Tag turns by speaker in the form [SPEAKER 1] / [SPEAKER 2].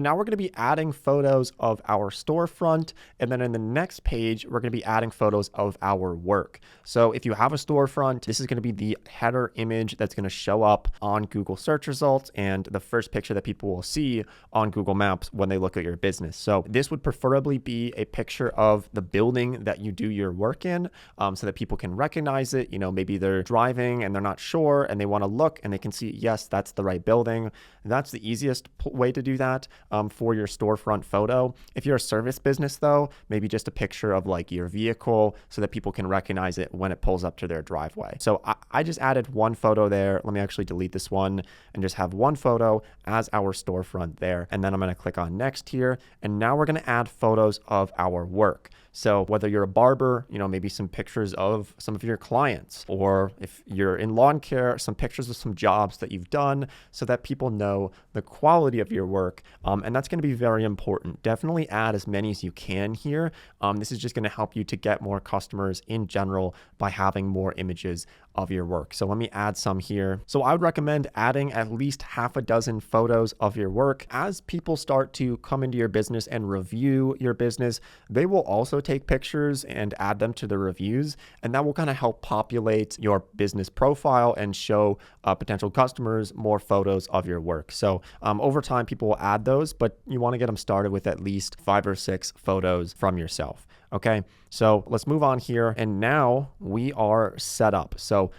[SPEAKER 1] Now we're going to be adding photos of our storefront. And then in the next page, we're going to be adding photos of our work. So if you have a storefront, this is going to be the header image that's going to show up on Google search results and the first picture that people will see on Google Maps when they look at your business. So this would preferably be a picture of the building that you do your work in, so that people can recognize it. You know, maybe they're driving and they're not sure and they want to look and they can see, yes, that's the right building. That's the easiest way to do that for your storefront photo. If you're a service business though, maybe just a picture of like your vehicle so that people can recognize it when it pulls up to their driveway. So I just added one photo there. Let me actually delete this one and just have one photo as our storefront there. And then I'm going to click on next here. And now we're going to add photos of our work. So whether you're a barber, you know, maybe some pictures of some of your clients, or if you're in lawn care, some pictures of some jobs that you've done so that people know the quality of your work. And that's going to be very important. Definitely add as many as you can here. This is just going to help you to get more customers in general by having more images of your work. So let me add some here. So I would recommend adding at least half a dozen photos of your work. As people start to come into your business and review your business, they will also take pictures and add them to the reviews. And that will kind of help populate your business profile and show potential customers more photos of your work. So over time, people will add those, but you want to get them started with at least 5 or 6 photos from yourself. Okay, so let's move on here. And now we are set up. So